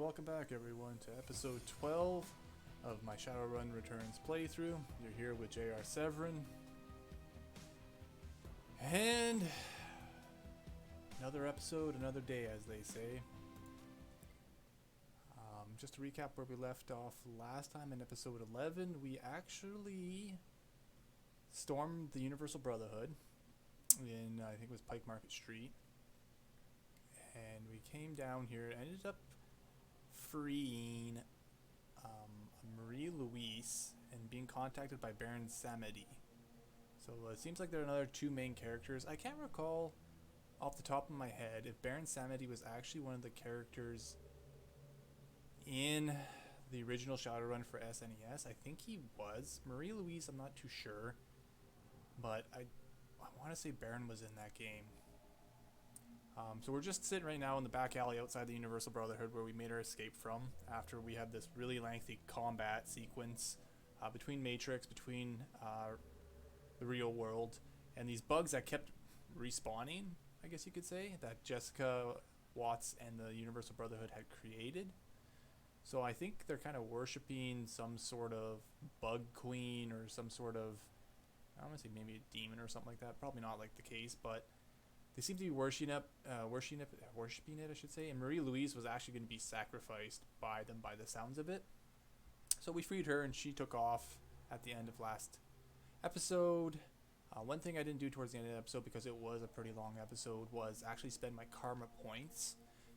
welcome back everyone to episode 12 of my Shadowrun Returns playthrough. You're here with JRSEVERYN. And another episode, another day, as they say. Just to recap where we left off last time in episode 11, we actually stormed the Universal Brotherhood in, I think it was Pike Market Street. And we came down here, ended up freeing Marie-Louise and being contacted by Baron Samedi. So it seems like there are another two main characters. I can't recall off the top of my head if Baron Samedi was actually one of the characters in the original Shadowrun for SNES. I think he was. Marie-Louise, I'm not too sure. But I want to say Baron was in that game. So we're just sitting right now in the back alley outside the Universal Brotherhood where we made our escape from after we had this really lengthy combat sequence between Matrix, between the real world, and these bugs that kept respawning, I guess you could say, that Jessica, Watts, and the Universal Brotherhood had created. So I think they're kind of worshipping some sort of bug queen or some sort of, I don't want to say maybe a demon or something like that. Probably not like the case, but they seem to be worshiping it, I should say. And Marie-Louise was actually going to be sacrificed by them by the sounds of it. So we freed her and she took off at the end of last episode. One thing I didn't do towards the end of the episode, because it was a pretty long episode, was actually spend my karma points.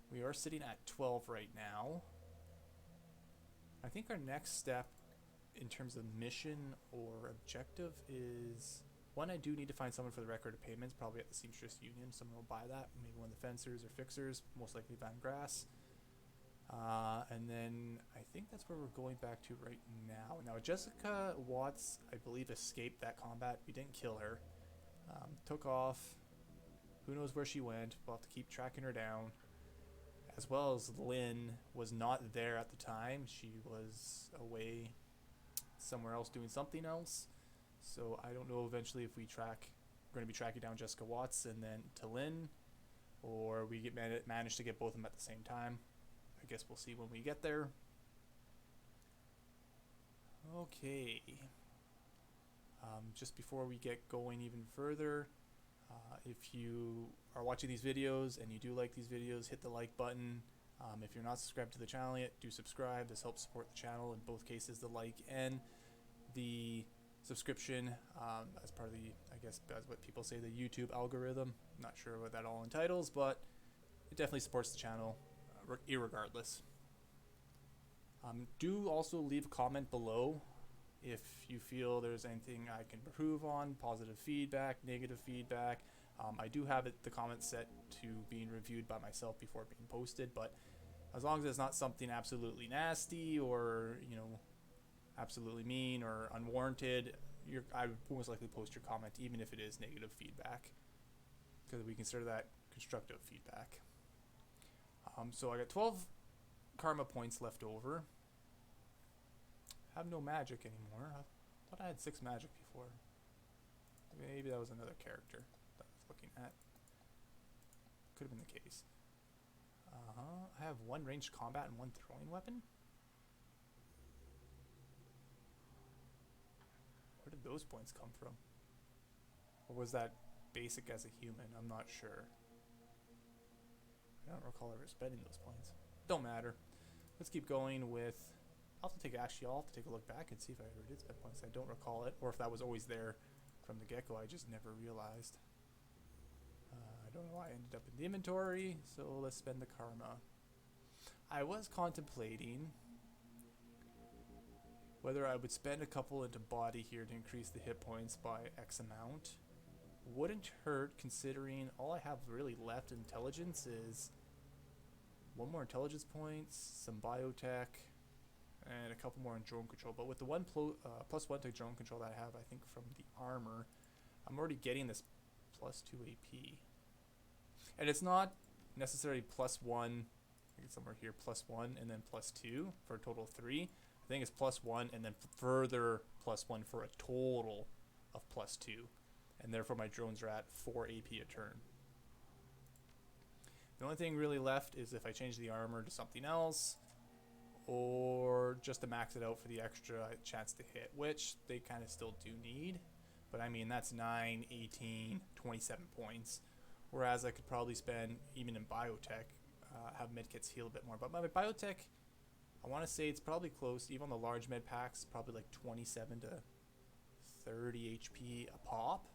We are sitting at 12 right now. I think our next step in terms of mission or objective is, one, I do need to find someone for the record of payments, probably at the Seamstress Union. Someone will buy that, maybe one of the fencers or fixers, most likely Van Grass. And then I think that's where we're going back to right now. Now, Jessica Watts, I believe, escaped that combat. We didn't kill her. Took off. Who knows where she went? We'll have to keep tracking her down. As well as Lynn was not there at the time. She was away somewhere else doing something else. So I don't know eventually if we're going to be tracking down Jessica Watts and then to Lynn, or we manage to get both of them at the same time. I guess we'll see when we get there. Okay. Just before we get going even further, if you are watching these videos and you do like these videos, hit the like button. If you're not subscribed to the channel yet, do subscribe. This helps support the channel. In both cases, the like and the subscription, as part of the, I guess that's what people say, the YouTube algorithm. I'm not sure what that all entitles, but it definitely supports the channel irregardless. Do also leave a comment below if you feel there's anything I can improve on, positive feedback, negative feedback. I do have the comments set to being reviewed by myself before being posted, but as long as it's not something absolutely nasty or, you know, absolutely mean or unwarranted, I would most likely post your comment, even if it is negative feedback, because we consider that constructive feedback. So I got 12 karma points left over. I have no magic anymore. I thought I had 6 magic before. Maybe that was another character that I was looking at. Could have been the case. I have 1 ranged combat and 1 throwing weapon. Where did those points come from? Or was that basic as a human? I'm not sure. I don't recall ever spending those points. Don't matter. Let's keep going with... I'll have to take a look back and see if I ever did spend points. I don't recall it. Or if that was always there from the get-go. I just never realized. I don't know why I ended up in the inventory. So let's spend the karma. I was contemplating whether I would spend a couple into body here to increase the hit points by X amount. Wouldn't hurt, considering all I have really left in intelligence is 1 more intelligence points, some biotech, and a couple more in drone control. But with the plus 1 to drone control that I have, I think from the armor, I'm already getting this plus 2 AP. And it's not necessarily plus 1, I think somewhere here, plus 1 and then plus 2 for a total of 3. I think it's plus 1 and then further plus 1 for a total of plus 2. And therefore my drones are at 4 AP a turn. The only thing really left is if I change the armor to something else, or just to max it out for the extra chance to hit, which they kind of still do need. But I mean, that's 9, 18, 27 points. Whereas I could probably spend, even in biotech, have medkits heal a bit more. But my biotech, I want to say it's probably close, even on the large med packs, probably like 27 to 30 HP a pop.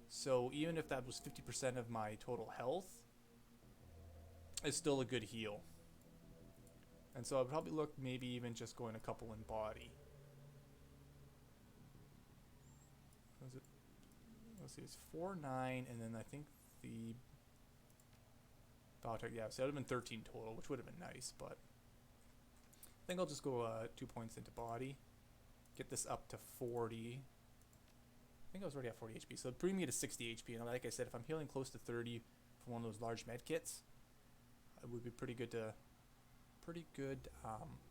So even if that was 50% of my total health, it's still a good heal. And so I'd probably look maybe even just going a couple in body. Was it? Let's see, it's 4, 9, and then I think the biotech, yeah, so that would have been 13 total, which would have been nice, but I think I'll just go 2 points into body. Get this up to 40. I think I was already at 40 HP, so bring me to 60 HP. And like I said, if I'm healing close to 30 for one of those large med kits, it would be pretty good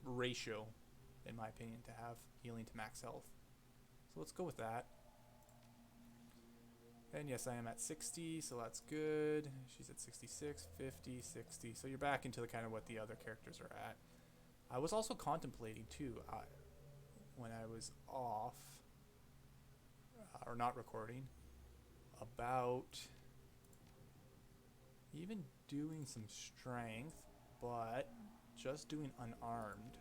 ratio, in my opinion, to have healing to max health. So let's go with that. And yes, I am at 60, so that's good. She's at 66, 50, 60. So you're back into the kind of what the other characters are at. I was also contemplating too, when I was off, or not recording, about even doing some strength, but just doing unarmed.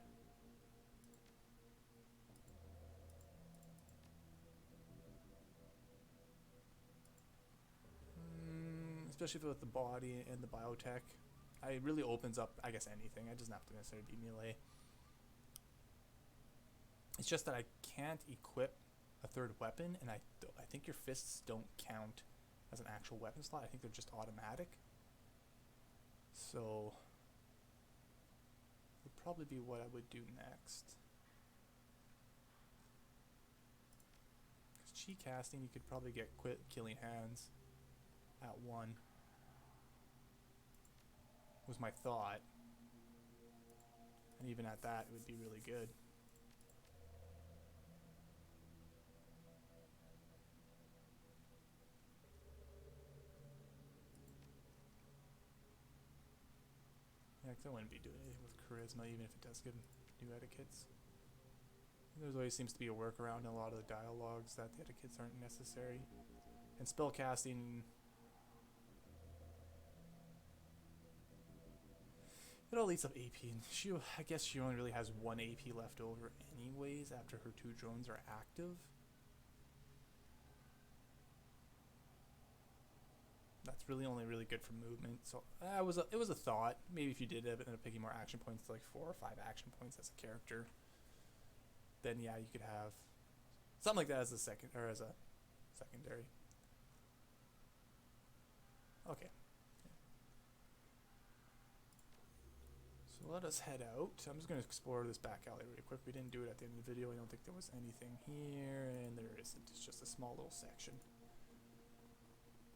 Especially with the body and the biotech. It really opens up, I guess, anything. It doesn't have to necessarily be melee. It's just that I can't equip a third weapon, and I think your fists don't count as an actual weapon slot. I think they're just automatic. So would probably be what I would do next. Because chi casting, you could probably get killing hands at 1. Was my thought. And even at that, it would be really good. Yeah, because I wouldn't be doing anything with charisma, even if it does give new etiquettes. There's always seems to be a workaround in a lot of the dialogues that the etiquettes aren't necessary. And spell casting, it all eats up AP, and I guess she only really has 1 AP left over anyways after her 2 drones are active. That's really only really good for movement. So it was a thought. Maybe if you did end up picking more action points, like 4 or 5 action points as a character, then yeah, you could have something like that as a secondary. Okay. So let us head out. I'm just going to explore this back alley really quick. We didn't do it at the end of the video. I don't think there was anything here, and there isn't. It's just a small little section.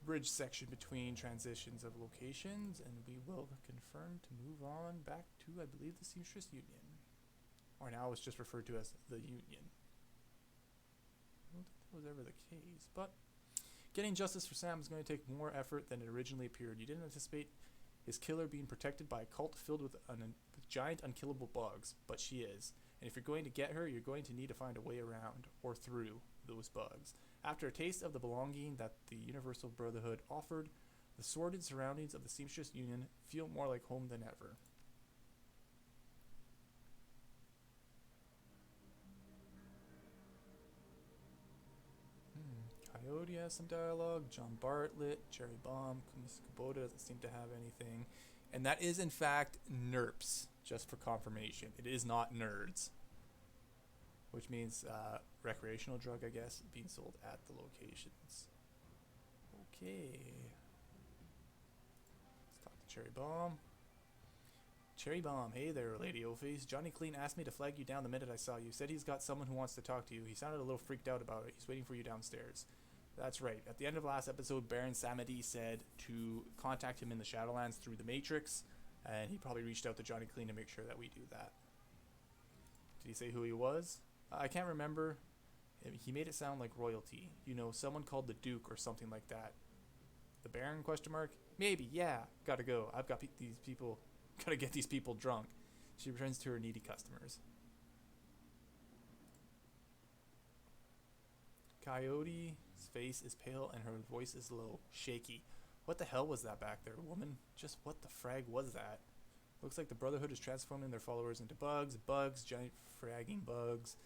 Bridge section between transitions of locations, and we will confirm to move on back to, I believe, the Seamstress Union. Or now it's just referred to as the Union. I don't think that was ever the case, but getting justice for Sam is going to take more effort than it originally appeared. You didn't anticipate his killer being protected by a cult filled with giant unkillable bugs, but she is. And if you're going to get her, you're going to need to find a way around or through those bugs. After a taste of the belonging that the Universal Brotherhood offered, the sordid surroundings of the Seamstress Union feel more like home than ever. Coyote has some dialogue. John Bartlett, Cherry Bomb, Kumisa Kubota doesn't seem to have anything. And that is, in fact, NERPs, just for confirmation. It is not nerds. Which means recreational drug, I guess, being sold at the locations. Okay. Let's talk to Cherry Bomb. Cherry Bomb, hey there, Lady O-Face. Johnny Clean asked me to flag you down the minute I saw you. Said he's got someone who wants to talk to you. He sounded a little freaked out about it. He's waiting for you downstairs. That's right. At the end of last episode, Baron Samedi said to contact him in the Shadowlands through the Matrix, and he probably reached out to Johnny Clean to make sure that we do that. Did he say who he was? I can't remember. He made it sound like royalty. You know, someone called the Duke or something like that. The Baron, question mark? Maybe, yeah. Gotta go. I've got these people... Gotta get these people drunk. She returns to her needy customers. Coyote's face is pale and her voice is low, shaky. What the hell was that back there, woman? Just what the frag was that? Looks like the Brotherhood is transforming their followers into bugs, giant fragging bugs.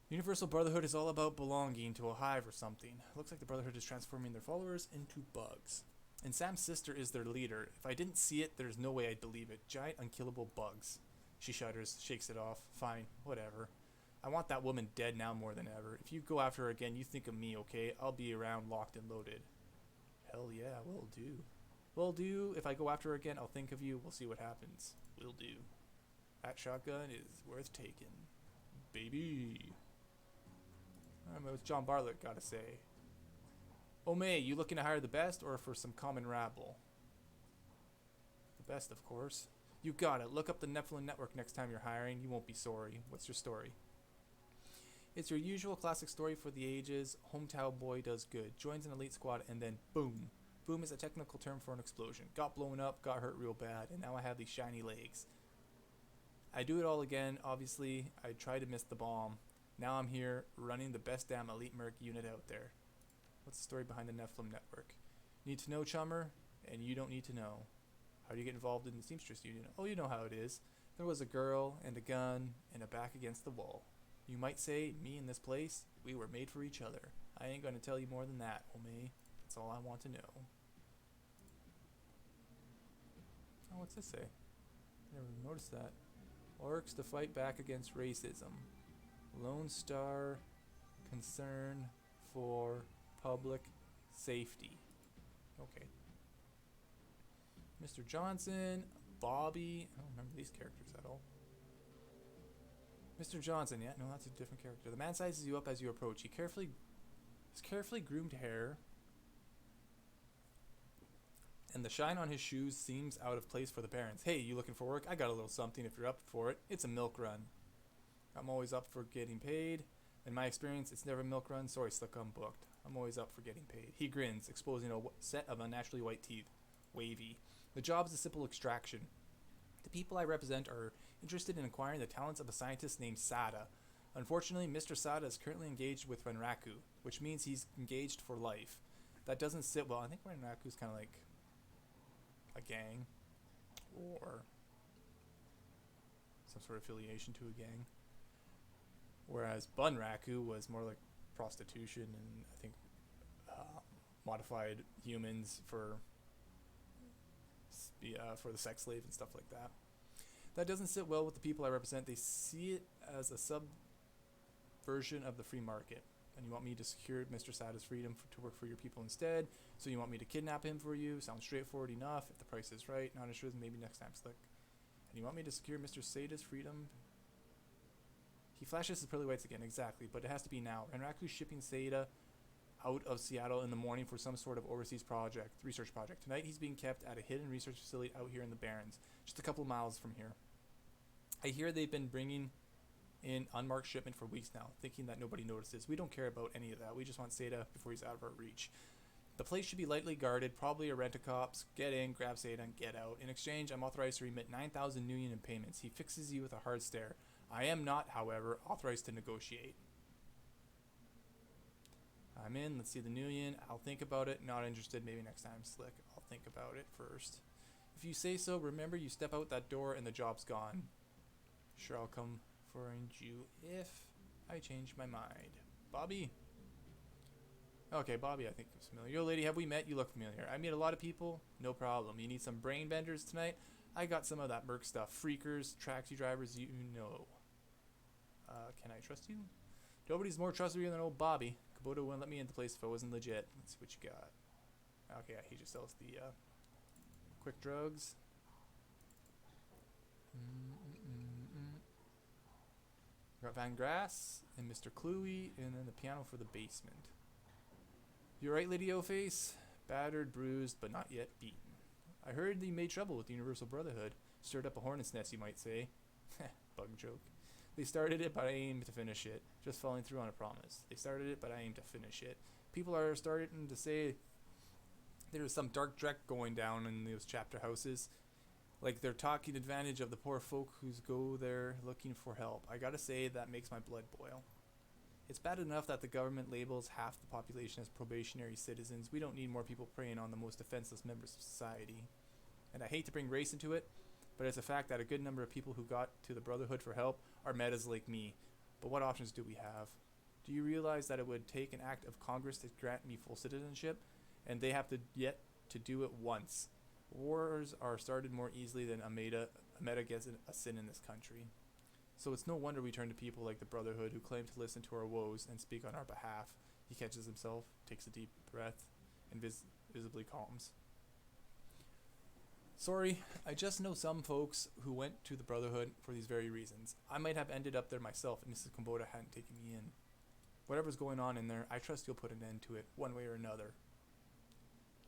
Universal Brotherhood is all about belonging to a hive or something. Looks like the Brotherhood is transforming their followers into bugs. And Sam's sister is their leader. If I didn't see it, there's no way I'd believe it. Giant unkillable bugs. She shudders, shakes it off. Fine, whatever. I want that woman dead now more than ever. If you go after her again, you think of me, okay? I'll be around locked and loaded. Hell yeah, will do. Will do. If I go after her again, I'll think of you. We'll see what happens. Will do. That shotgun is worth taking. Baby. I don't know what John Bartlett gotta say. Oh, May, you looking to hire the best or for some common rabble? The best, of course. You got it. Look up the Nephilim Network next time you're hiring. You won't be sorry. What's your story? It's your usual classic story for the ages. Hometown boy does good. Joins an elite squad and then boom. Boom is a technical term for an explosion. Got blown up, got hurt real bad, and now I have these shiny legs. I do it all again, obviously. I tried to miss the bomb. Now I'm here, running the best damn elite merc unit out there. What's the story behind the Nephilim Network? Need to know, chummer? And you don't need to know. How do you get involved in the Seamstress Union? Oh, you know how it is. There was a girl, and a gun, and a back against the wall. You might say, me in this place, we were made for each other. I ain't gonna tell you more than that, Omei. That's all I want to know. Oh, what's this say? Never noticed that. Orcs to fight back against racism. Lone Star concern for public safety. Okay. Mr. Johnson, Bobby. I don't remember these characters at all. Mr. Johnson, yeah, no, that's a different character. The man sizes you up as you approach. His carefully groomed hair and the shine on his shoes seems out of place for the parents. Hey, you looking for work? I got a little something if you're up for it. It's a milk run. I'm always up for getting paid. In my experience, it's never a milk run. Sorry, Slick, I'm booked. I'm always up for getting paid. He grins, exposing a set of unnaturally white teeth. Wavy. The job is a simple extraction. The people I represent are interested in acquiring the talents of a scientist named Sada. Unfortunately, Mr. Sada is currently engaged with Renraku, which means he's engaged for life. That doesn't sit well. I think Renraku is kind of like a gang or some sort of affiliation to a gang. Whereas Bunraku was more like prostitution and I think modified humans for the sex slave and stuff like that. That doesn't sit well with the people I represent. They see it as a subversion of the free market. And you want me to secure Mr. Sada's freedom to work for your people instead. So you want me to kidnap him for you. Sounds straightforward enough. If the price is right, not interested, maybe next time, Slick. And you want me to secure Mr. Sada's freedom? He flashes his pearly whites again, exactly, but it has to be now. Renraku's shipping Sada out of Seattle in the morning for some sort of overseas research project. Tonight he's being kept at a hidden research facility out here in the Barrens, just a couple miles from here. I hear they've been bringing in unmarked shipment for weeks now, thinking that nobody notices. We don't care about any of that. We just want Sada before he's out of our reach. The place should be lightly guarded, probably a rent-a-cops. Get in, grab Sada, and get out. In exchange, I'm authorized to remit 9,000 nuyen in payments. He fixes you with a hard stare. I am not, however, authorized to negotiate. I'm in. Let's see the nuyen. I'll think about it. Not interested. Maybe next time, Slick. I'll think about it first. If you say so, remember you step out that door and the job's gone. Sure, I'll come find you if I change my mind. Bobby? Okay, Bobby, I think is familiar. Yo, lady, have we met? You look familiar. I meet a lot of people. No problem. You need some brain benders tonight? I got some of that merc stuff. Freakers, taxi drivers, you know. Can I trust you? Nobody's more trustworthy than old Bobby. Kubota wouldn't let me into the place if I wasn't legit. Let's see what you got. Okay, yeah, he just sells the quick drugs. Got Van Grass and Mr. Cluey, and then the piano for the basement. You alright, Lady O-Face? Battered, bruised, but not yet beaten. I heard that you made trouble with the Universal Brotherhood. Stirred up a hornet's nest, you might say. Bug joke. They started it, but I aimed to finish it. Just following through on a promise. They started it, but I aimed to finish it. People are starting to say there's some dark dreck going down in those chapter houses. Like they're taking advantage of the poor folk who go there looking for help. I gotta say, that makes my blood boil. It's bad enough that the government labels half the population as probationary citizens. We don't need more people preying on the most defenseless members of society. And I hate to bring race into it, but it's a fact that a good number of people who got to the Brotherhood for help are metas like me. But what options do we have? Do you realize that it would take an act of Congress to grant me full citizenship? And they have to yet to do it once. Wars are started more easily than a meta gets a sin in this country. So it's no wonder we turn to people like the Brotherhood who claim to listen to our woes and speak on our behalf. He catches himself, takes a deep breath, and visibly calms. Sorry, I just know some folks who went to the Brotherhood for these very reasons. I might have ended up there myself if Mrs. Komoda hadn't taken me in. Whatever's going on in there, I trust you'll put an end to it, one way or another.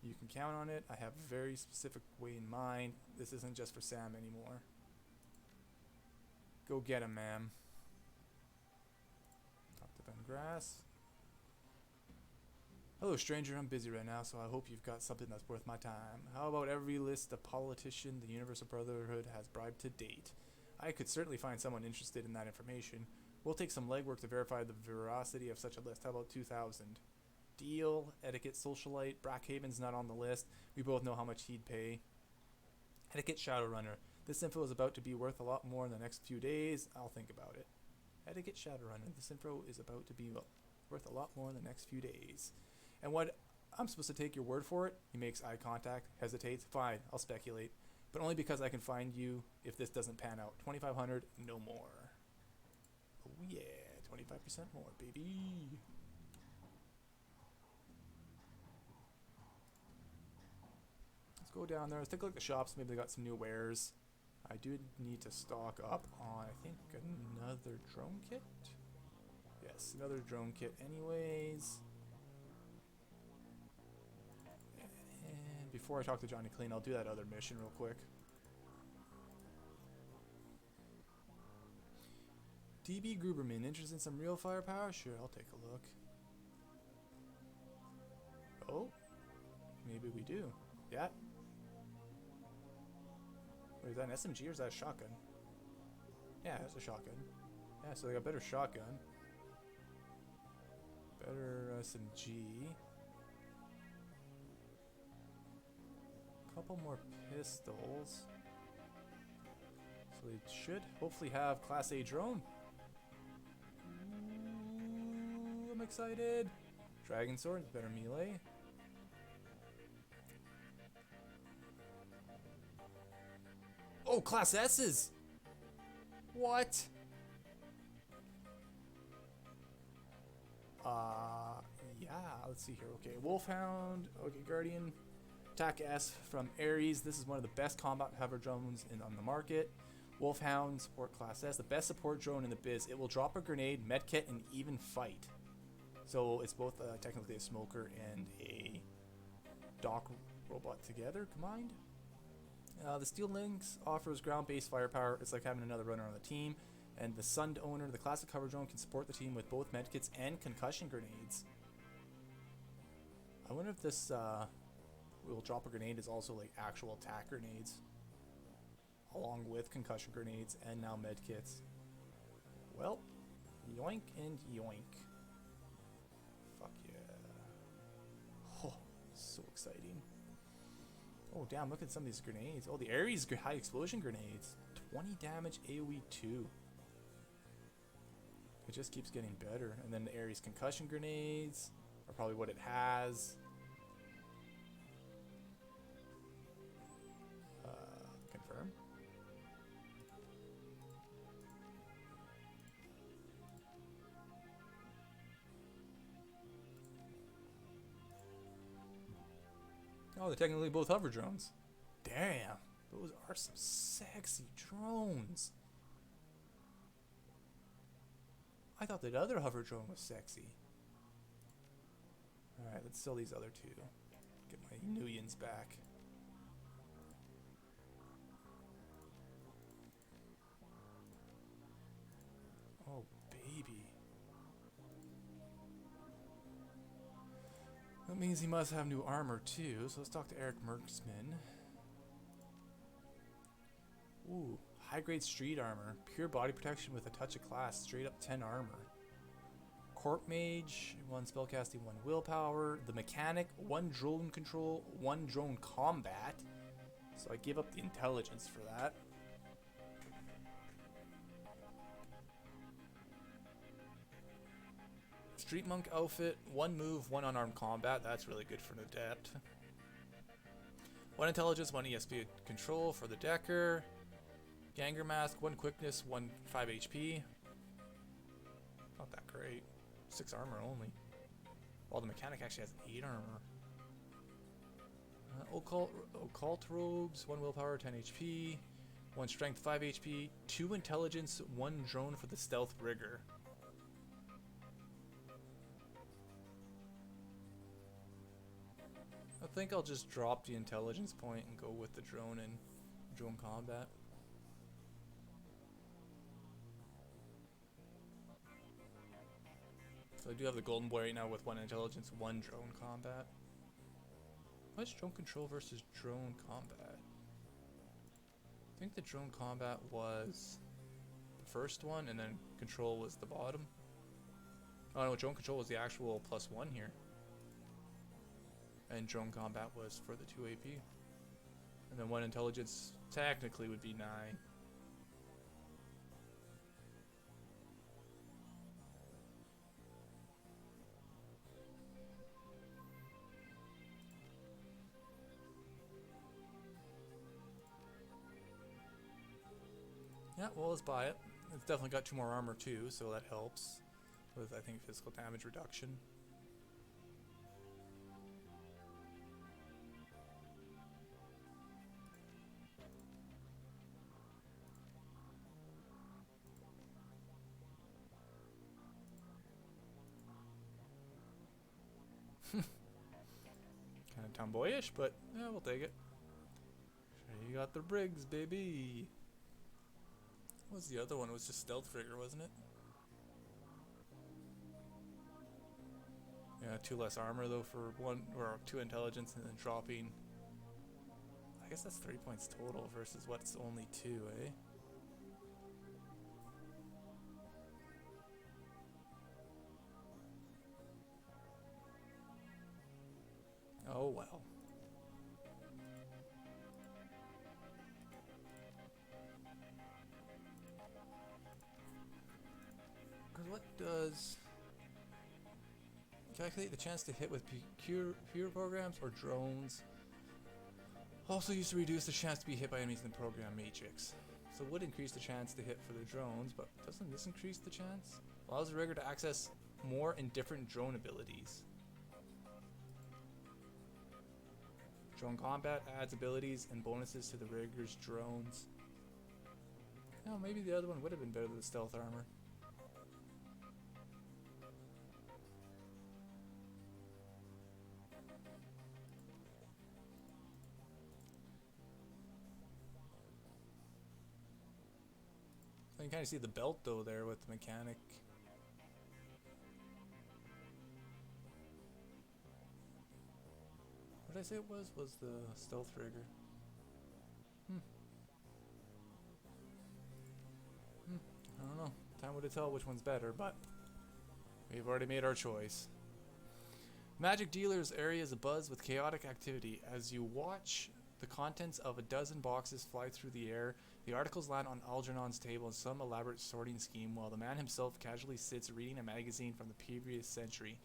You can count on it. I have a very specific way in mind. This isn't just for Sam anymore. Go get him, ma'am. Talk to Ben Grass. Hello, stranger. I'm busy right now, so I hope you've got something that's worth my time. How about every list of politician the Universal Brotherhood has bribed to date? I could certainly find someone interested in that information. We'll take some legwork to verify the veracity of such a list. How about 2,000? Deal. Etiquette Socialite. Brackhaven's not on the list. We both know how much he'd pay. Etiquette Shadowrunner. This info is about to be worth a lot more in the next few days. I'll think about it. Etiquette Shadowrunner. This info is about to be worth a lot more in the next few days. And what, I'm supposed to take your word for it? He makes eye contact, hesitates. Fine, I'll speculate. But only because I can find you if this doesn't pan out. 2,500, no more. Oh yeah, 25% more, baby. Let's go down there. Let's take a look at the shops. Maybe they got some new wares. I do need to stock up on, I think, another drone kit. Yes, another drone kit anyways. And before I talk to Johnny Clean, I'll do that other mission real quick. DB Gruberman, interested in some real firepower? Sure, I'll take a look. Oh, maybe we do. Yeah. Wait, is that an SMG or is that a shotgun? Yeah, that's a shotgun. Yeah, so they got better shotgun. Better SMG. Couple more pistols. So they should hopefully have Class A drone. Ooh, I'm excited. Dragon sword, better melee. Oh, Class S's! What? Yeah, let's see here. Okay, Wolfhound. Okay, Guardian. Attack S from Ares. This is one of the best combat hover drones on the market. Wolfhound, support Class S. The best support drone in the biz. It will drop a grenade, medkit, and even fight. So it's both technically a smoker and a dock robot together combined. The Steel Lynx offers ground-based firepower. It's like having another runner on the team. And the Sun Owner, the classic hover drone, can support the team with both medkits and concussion grenades. I wonder if this will drop a grenade is also like actual attack grenades, along with concussion grenades and now medkits. Well, yoink and yoink. Fuck yeah. Oh, so exciting. Oh, damn, look at some of these grenades. Oh, the Ares high explosion grenades. 20 damage AoE 2. It just keeps getting better. And then the Ares concussion grenades are probably what it has. Confirm. Oh, they're technically both hover drones. Damn, those are some sexy drones. I thought that other hover drone was sexy. Alright, let's sell these other two. Get my Nuyans back. Oh, baby. That means he must have new armor too, so let's talk to Eric Merksman. Ooh, high grade street armor. Pure body protection with a touch of class. Straight up 10 armor. Corp Mage, 1 spellcasting, 1 willpower. The Mechanic, 1 drone control, 1 drone combat. So I give up the intelligence for that. Street Monk outfit, 1 move, 1 unarmed combat. That's really good for an adept. 1 intelligence, 1 ESP control for the Decker. Ganger Mask, 1 quickness, 1 5 HP. Not that great. 6 armor only. While the Mechanic actually has 8 armor. Occult robes, 1 willpower, 10 HP. 1 strength, 5 HP. 2 intelligence, 1 drone for the stealth rigger. I think I'll just drop the intelligence point and go with the drone and drone combat. So I do have the golden boy right now with 1 intelligence, 1 drone combat. What's drone control versus drone combat? I think the drone combat was the first one, and then control was the bottom. Oh no, drone control was the actual +1 here. And drone combat was for the 2 AP. And then 1 intelligence technically would be 9. Yeah, well, let's buy it. It's definitely got 2 more armor too, so that helps with, I think, physical damage reduction. Kind of tomboyish, but yeah, we'll take it. Sure, you got the Briggs, baby. What was the other one? It was just stealth rigger, wasn't it? Yeah, 2 less armor though for 1 or 2 intelligence, and then dropping. I guess that's 3 points total versus what's only 2, eh? Oh well. Because what does calculate the chance to hit with pure programs or drones? Also used to reduce the chance to be hit by enemies in the program matrix. So it would increase the chance to hit for the drones, but doesn't this increase the chance? Allows the rigger to access more and different drone abilities. Drone combat adds abilities and bonuses to the rigger's drones. Oh, maybe the other one would have been better than the stealth armor. You can kind of see the belt though there with the Mechanic. What did I say it was? Was the stealth rigger. I don't know. Time would tell which one's better, but we've already made our choice. Magic Dealer's area is abuzz with chaotic activity. As you watch the contents of a dozen boxes fly through the air, the articles land on Algernon's table in some elaborate sorting scheme, while the man himself casually sits reading a magazine from the previous century.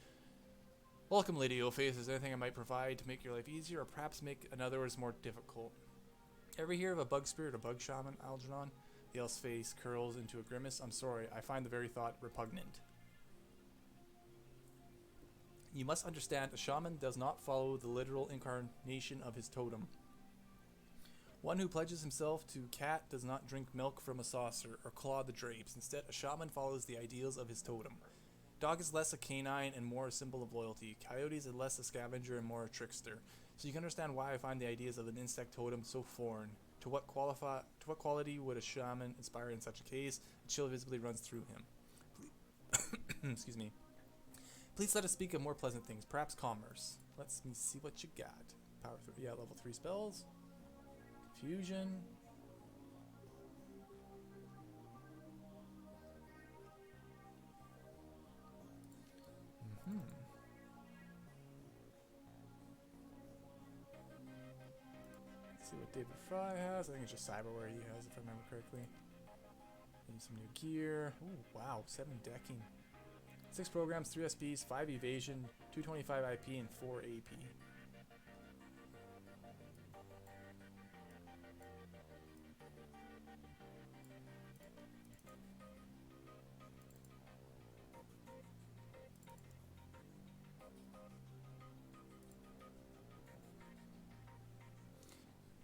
Welcome, Lady Oface. Is there anything I might provide to make your life easier, or perhaps make another's more difficult? Ever hear of a bug spirit or bug shaman, Algernon? The elf's face curls into a grimace. I'm sorry, I find the very thought repugnant. You must understand, a shaman does not follow the literal incarnation of his totem. One who pledges himself to cat does not drink milk from a saucer or claw the drapes. Instead, a shaman follows the ideals of his totem. Dog is less a canine and more a symbol of loyalty. Coyote is less a scavenger and more a trickster. So you can understand why I find the ideas of an insect totem so foreign. To what quality would a shaman inspire in such a case? A chill visibly runs through him. Excuse me. Please let us speak of more pleasant things, perhaps commerce. Let me see what you got. Power 3, yeah, level 3 spells. Fusion. Let's see what David Fry has. I think it's just Cyberware he has, if I remember correctly. Need some new gear. Ooh, wow, 7 decking. 6 programs, 3 SPs, 5 evasion, 225 IP, and 4 AP.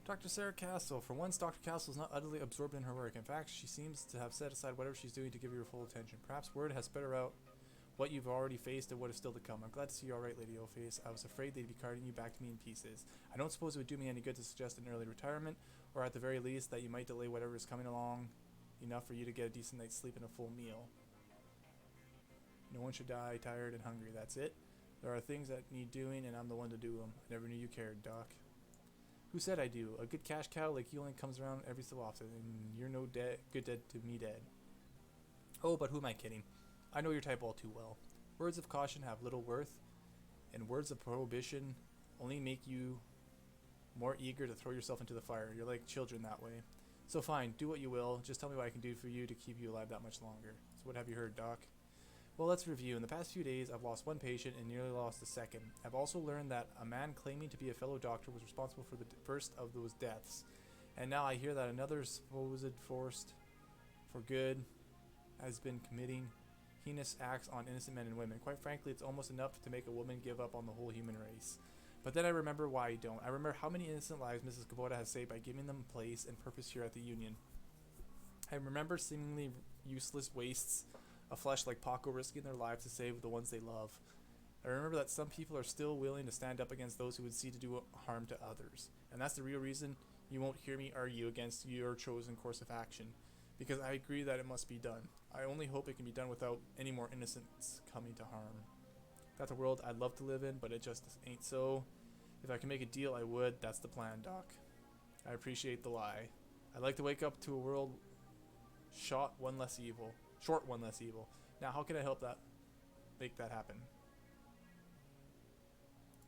Dr. Sarah Castle. For once, Dr. Castle is not utterly absorbed in her work. In fact, she seems to have set aside whatever she's doing to give you her full attention. Perhaps word has spread out what you've already faced and what is still to come. I'm glad to see you alright, Lady O-Face. I was afraid they'd be carting you back to me in pieces. I don't suppose it would do me any good to suggest an early retirement, or at the very least that you might delay whatever is coming along enough for you to get a decent night's sleep and a full meal. No one should die tired and hungry, that's it. There are things that need doing, and I'm the one to do them. I never knew you cared, Doc. Who said I do? A good cash cow like you only comes around every so often, and you're no good dead to me dead. Oh, but who am I kidding? I know your type all too well. Words of caution have little worth, and words of prohibition only make you more eager to throw yourself into the fire. You're like children that way. So fine, do what you will. Just tell me what I can do for you to keep you alive that much longer. So what have you heard, Doc? Well, let's review. In the past few days, I've lost 1 patient and nearly lost a second. I've also learned that a man claiming to be a fellow doctor was responsible for the first of those deaths. And now I hear that another supposed forced for good has been committing heinous acts on innocent men and women. Quite frankly, it's almost enough to make a woman give up on the whole human race. But then I remember why I don't. I remember how many innocent lives Mrs. Kubota has saved by giving them place and purpose here at the Union. I remember seemingly useless wastes of flesh like Paco risking their lives to save the ones they love. I remember that some people are still willing to stand up against those who would seek to do harm to others. And that's the real reason you won't hear me argue against your chosen course of action. Because I agree that it must be done. I only hope it can be done without any more innocents coming to harm. That's a world I'd love to live in, but it just ain't so. If I can make a deal, I would. That's the plan, Doc. I appreciate the lie. I'd like to wake up to a world short one less evil. Now, how can I help that make that happen?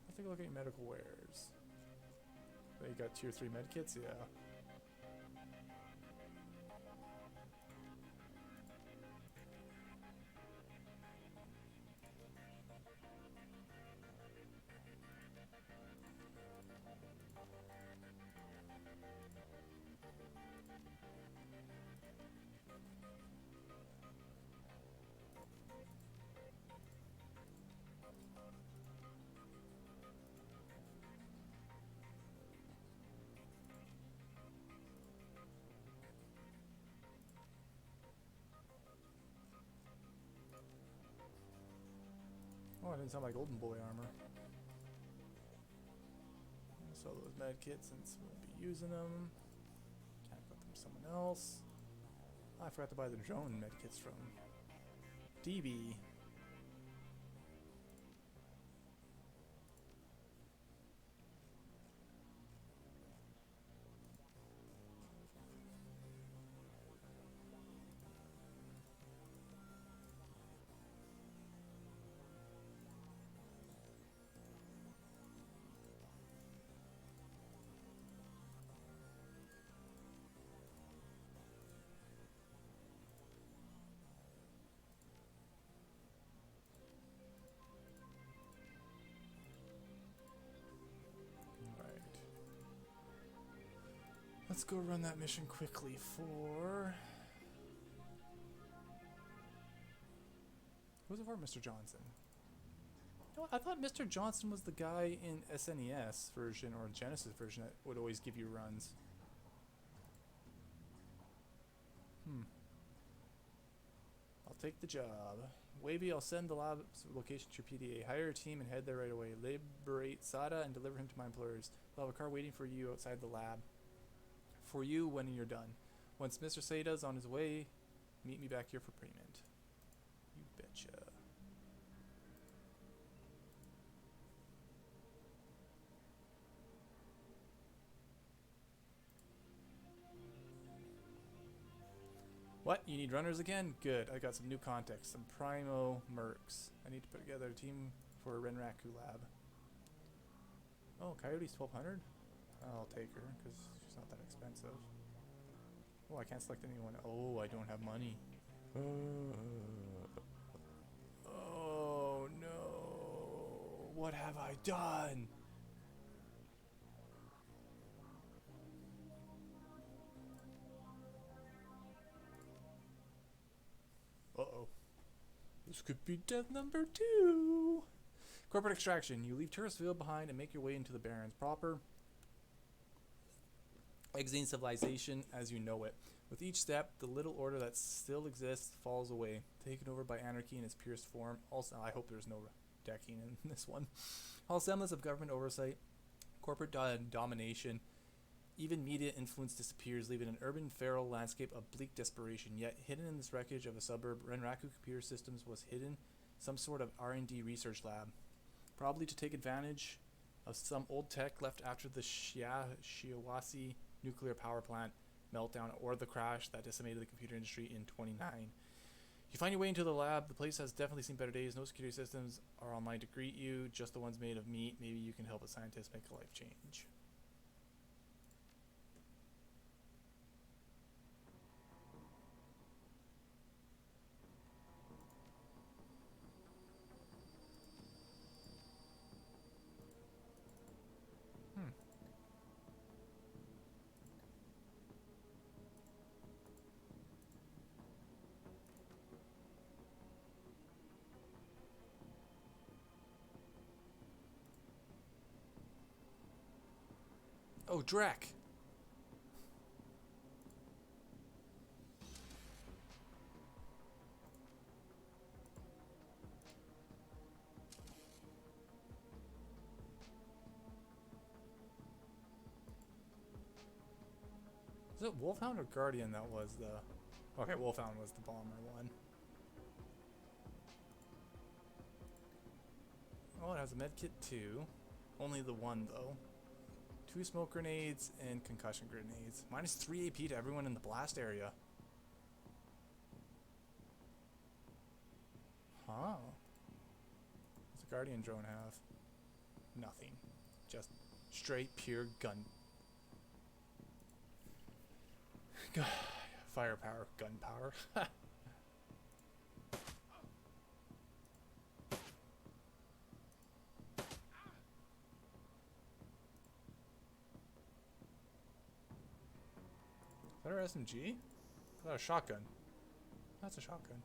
Let's take a look at your medical wares. Oh, you got tier 3 medkits? Yeah. Oh, I didn't sound like Golden Boy armor. Sell those med kits since we won't be using them. Can't put them to someone else. Oh, I forgot to buy the drone med kits from DB. Let's go run that mission quickly for... Who's it for? Mr. Johnson. You know, I thought Mr. Johnson was the guy in SNES version or Genesis version that would always give you runs. I'll take the job. Wavy, I'll send the lab location to your PDA. Hire a team and head there right away. Liberate Sada and deliver him to my employers. They'll have a car waiting for you outside the lab. For you when you're done. Once Mr. Sada's on his way, meet me back here for payment. You betcha. What? You need runners again? Good. I got some new contacts. Some primo mercs. I need to put together a team for a Renraku lab. Oh, Coyote's 1200? I'll take her because she's not that expensive. Oh, I can't select anyone. Oh, I don't have money. Oh no. What have I done? Uh-oh. This could be death number 2. Corporate extraction. You leave Touristville behind and make your way into the Barrens proper, exiting civilization as you know it. With each step, the little order that still exists falls away, taken over by anarchy in its purest form. Also, I hope there's no decking in this one. All semblance of government oversight, corporate domination, even media influence disappears, leaving an urban feral landscape of bleak desperation. Yet, hidden in this wreckage of a suburb, Renraku Computer Systems was hidden some sort of R&D research lab, probably to take advantage of some old tech left after the Shiawase nuclear power plant meltdown or the crash that decimated the computer industry in 29. You find your way into the lab. The place has definitely seen better days. No security systems are online to greet you, just the ones made of meat. Maybe you can help a scientist make a life change. Oh, Drek! Is it Wolfhound or Guardian that was the... Okay, Wolfhound was the bomber one. Oh, it has a medkit too. Only the one though. 2 smoke grenades and concussion grenades. Minus 3 AP to everyone in the blast area. Huh. What's the Guardian drone have? Nothing. Just straight pure gun. Firepower, gunpower. Is that our SMG? Is that a shotgun? That's a shotgun.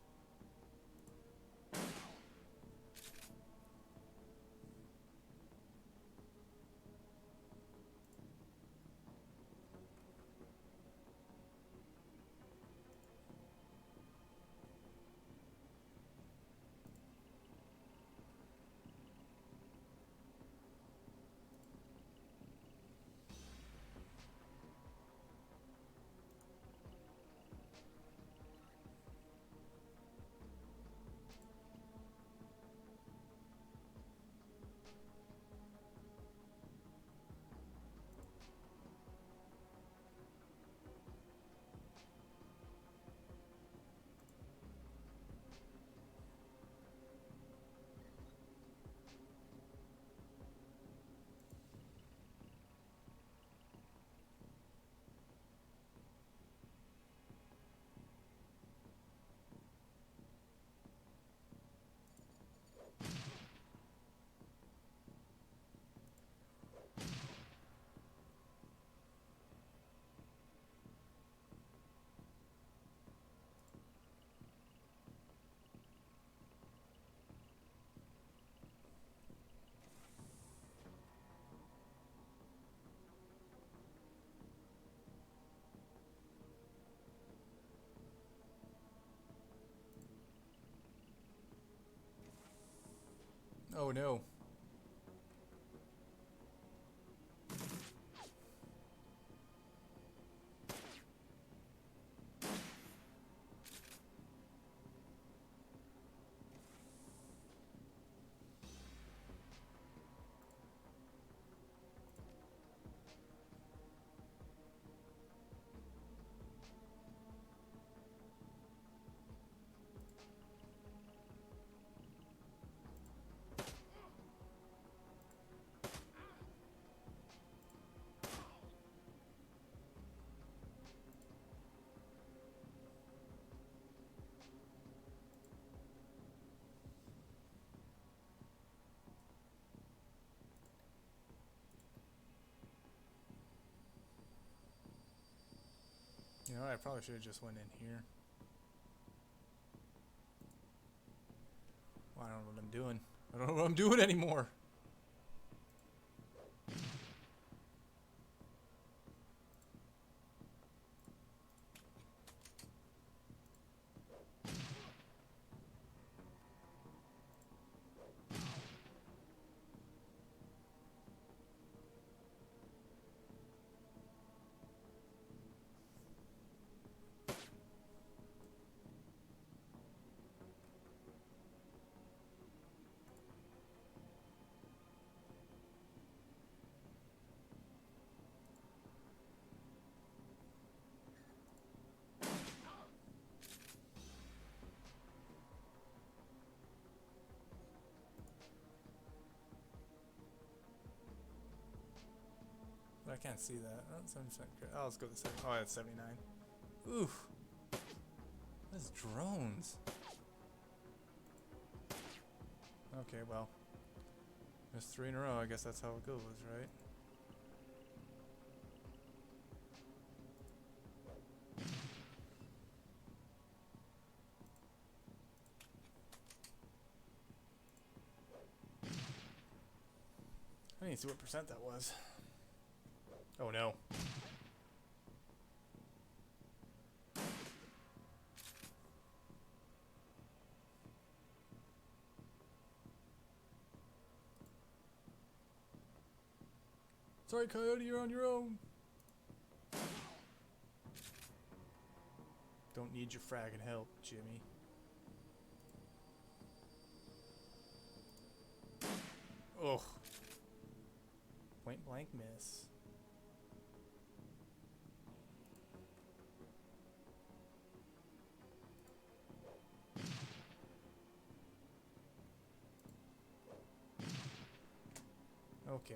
Oh no. know, I probably should have just went in here. Well, I don't know what I'm doing. I don't know what I'm doing anymore. I can't see that. Oh, 7%. Oh, let's go to 7. Oh, it's 79. Oof. That's drones. Okay, well. There's 3 in a row. I guess that's how it goes, right? I need to see what percent that was. Oh no. Sorry, Coyote, you're on your own. Don't need your fragging help, Jimmy. Ugh. Point blank miss. Okay.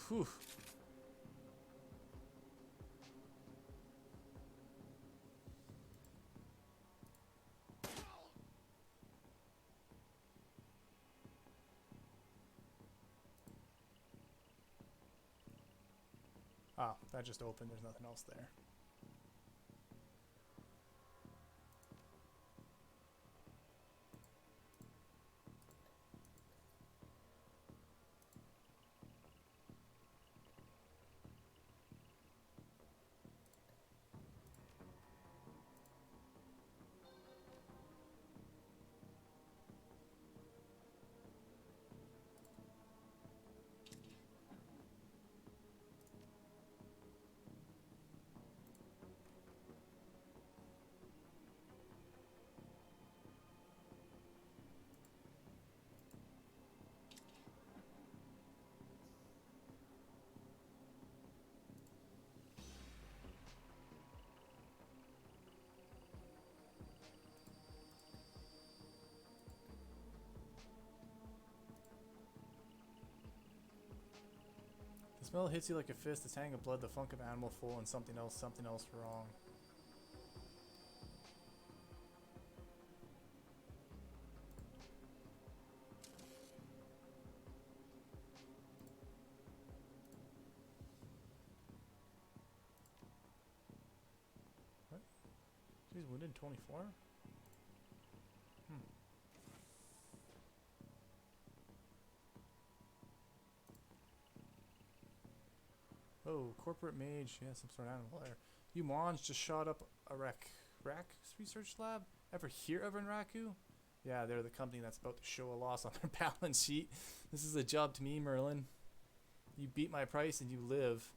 Whew. Ah, that just opened. There's nothing else there. The smell hits you like a fist, the tang of blood, the funk of animal full, and something else wrong. What? She's wounded 24? Hmm. Oh, corporate mage. Yeah, some sort of animal there. You Mons just shot up a rack research lab? Ever hear of Renraku? Yeah, they're the company that's about to show a loss on their balance sheet. This is a job to me, Merlin. You beat my price and you live.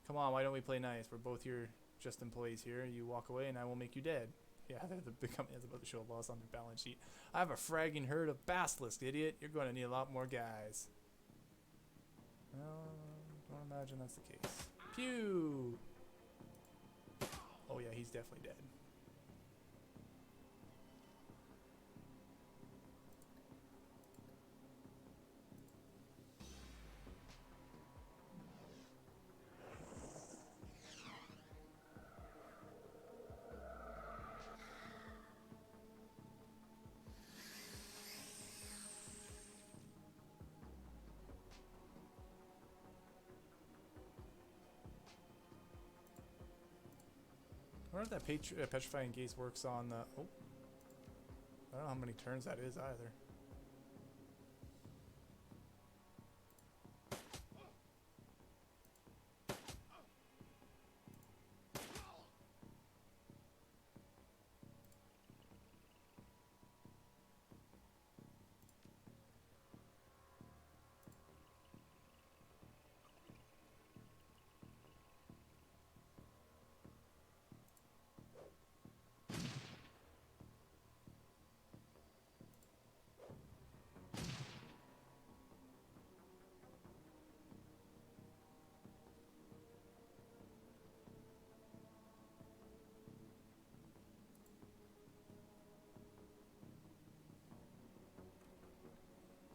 Come on, why don't we play nice? We're both here, just employees here. You walk away and I will make you dead. Yeah, they're the big company that's about to show a loss on their balance sheet. I have a fragging herd of basilisk, idiot. You're going to need a lot more guys. Well, don't imagine that's the case. Pew! Oh yeah, he's definitely dead. I wonder if that petrifying gaze works on the... Oh. I don't know how many turns that is either.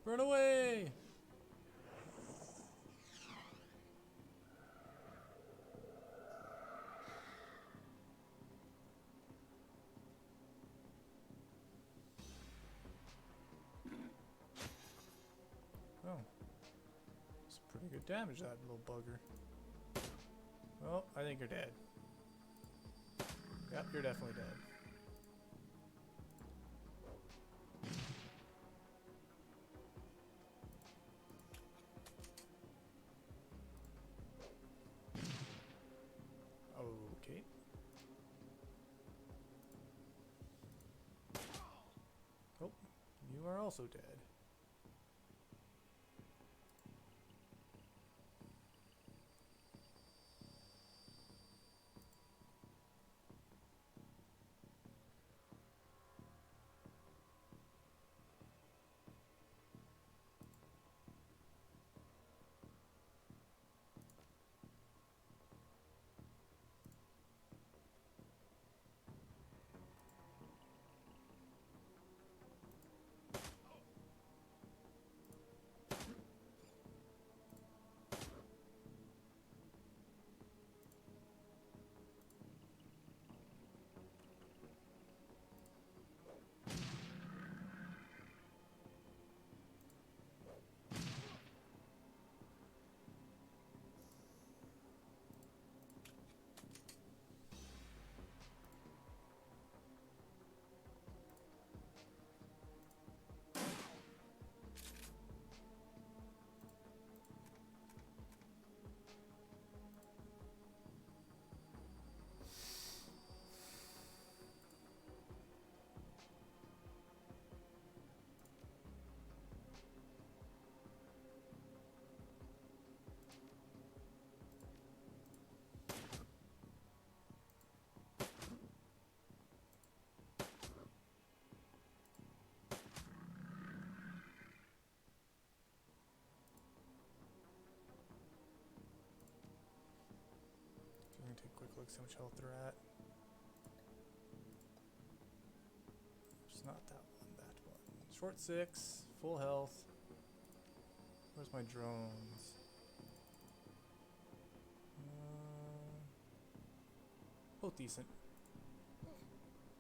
Run away! Oh. It's pretty good damage, that little bugger. Well, I think you're dead. Yep, you're definitely dead. Okay. Oh, you are also dead. Take a quick look, see how much health they're at. It's not that one, that one. Short 6, full health. Where's my drones? Both decent.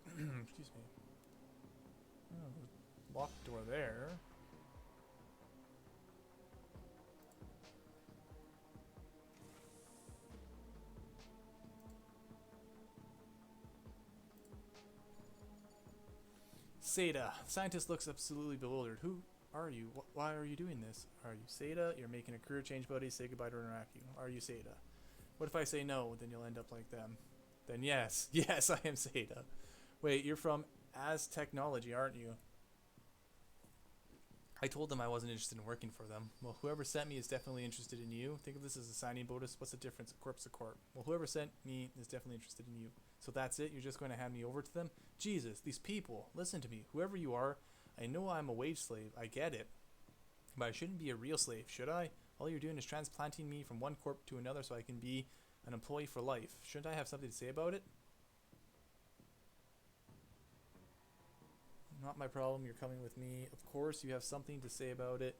Excuse me. Oh, locked door there. Seda. Scientist looks absolutely bewildered. Who are you? Why are you doing this? Are you Seda? You're making a career change, buddy. Say goodbye to Renraku. Are you Seda? What if I say no? Then you'll end up like them. Then yes. Yes, I am Seda. Wait, you're from As Technology, aren't you? I told them I wasn't interested in working for them. Well, whoever sent me is definitely interested in you. Think of this as a signing bonus. What's the difference? A corpse to corp. Well, whoever sent me is definitely interested in you. So that's it? You're just going to hand me over to them? Jesus, these people. Listen to me. Whoever you are, I know I'm a wage slave. I get it. But I shouldn't be a real slave, should I? All you're doing is transplanting me from one corp to another so I can be an employee for life. Shouldn't I have something to say about it? Not my problem. You're coming with me. Of course, you have something to say about it.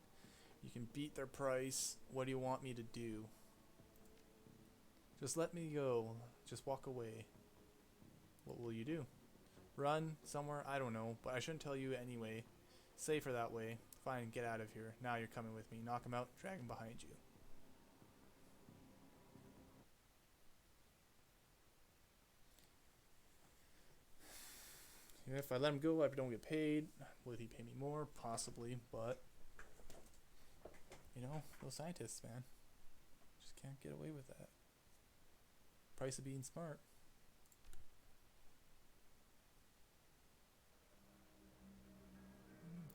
You can beat their price. What do you want me to do? Just let me go. Just walk away. What will you do? Run somewhere? I don't know, but I shouldn't tell you anyway. Safer that way. Fine, get out of here. Now you're coming with me. Knock him out, drag him behind you. If I let him go, I don't get paid. Will he pay me more? Possibly, but you know, those scientists, man, just can't get away with that. Price of being smart.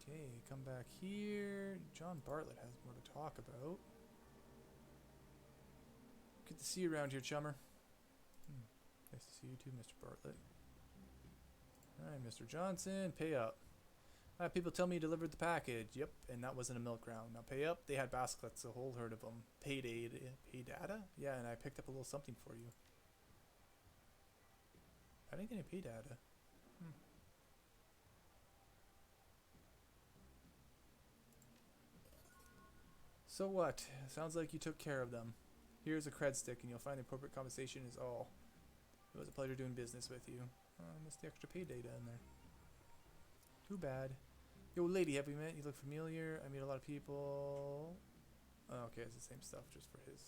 Okay, come back here. John Bartlett has more to talk about. Good to see you around here, chummer. Nice to see you too, Mr. Bartlett. Alright, Mr. Johnson, pay up. People tell me you delivered the package. Yep, and that wasn't a milk round. Now pay up. They had baskets, a whole herd of them. Pay data? Yeah, and I picked up a little something for you. I didn't get any pay data. So what? Sounds like you took care of them. Here's a cred stick, and you'll find the appropriate compensation is all. It was a pleasure doing business with you. I missed the extra pay data in there. Too bad. Yo, lady, have we met? You look familiar. I meet a lot of people. Oh, okay, it's the same stuff, just for his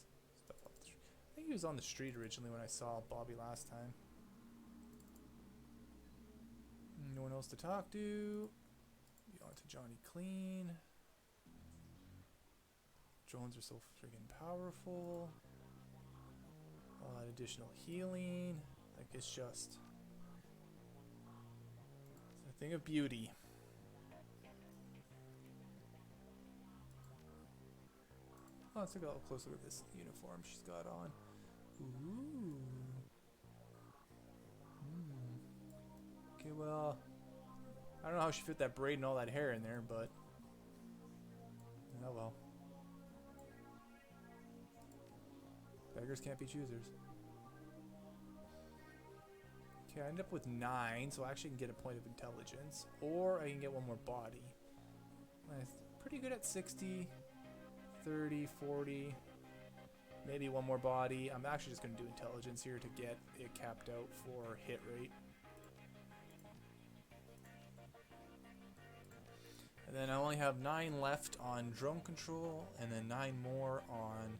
stuff off the street. I think he was on the street originally when I saw Bobby last time. No one else to talk to. Be on to Johnny Clean. Drones are so friggin' powerful. All that additional healing. Like, it's just a thing of beauty. Oh, let's take a little close look at this uniform she's got on. Ooh. Okay, well, I don't know how she fit that braid and all that hair in there, but oh well. Beggars can't be choosers. Okay, I end up with 9, so I actually can get a point of intelligence, or I can get one more body. I'm pretty good at 60, 30, 40, maybe one more body. I'm actually just going to do intelligence here to get it capped out for hit rate. And then I only have 9 left on drone control, and then 9 more on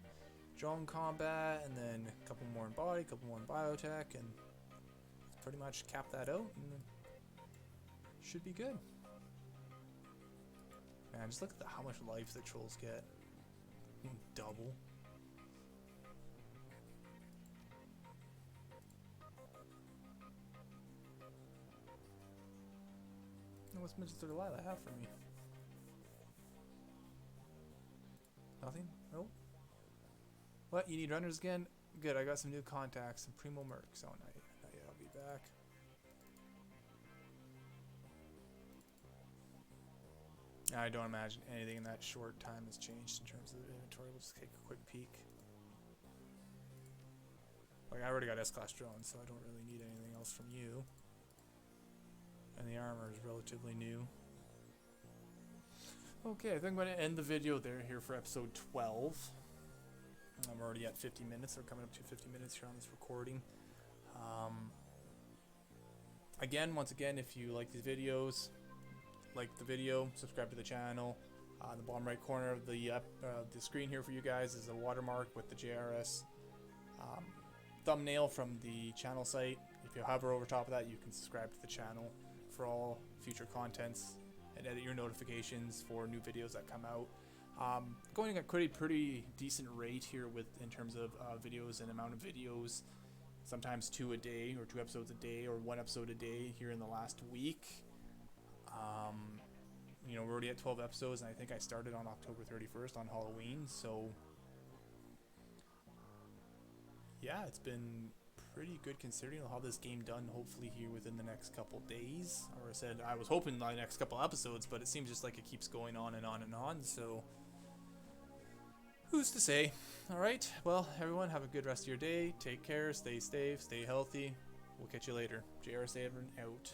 drone combat, and then a couple more in body, a couple more in biotech, and pretty much cap that out, and then should be good. Man, just look at how much life the trolls get. Double. What's Mr. Delilah have for me? Nothing? Nope. What? You need runners again? Good, I got some new contacts, some primo mercs. Oh, not yet, I'll be back. I don't imagine anything in that short time has changed in terms of the inventory. We'll just take a quick peek. Like, I already got S-Class drones, so I don't really need anything else from you. And the armor is relatively new. Okay, I think I'm going to end the video there here for episode 12. I'm already at 50 minutes. We're coming up to 50 minutes here on this recording. Once again, if you like these videos, like the video, subscribe to the channel. In the bottom right corner of the screen here for you guys is a watermark with the JRS thumbnail from the channel site. If you hover over top of that, you can subscribe to the channel for all future contents and edit your notifications for new videos that come out. Going at a pretty decent rate here in terms of videos and amount of videos. Sometimes 2 a day, or 2 episodes a day, or 1 episode a day here in the last week. You know, we're already at 12 episodes, and I think I started on October 31st on Halloween, so yeah, it's been pretty good considering. I'll have this game done hopefully here within the next couple days. Or I said I was hoping the next couple episodes, but it seems just like it keeps going on and on and on, so who's to say? Alright, well, everyone, have a good rest of your day. Take care, stay safe, stay healthy. We'll catch you later. JRSEVERYN out.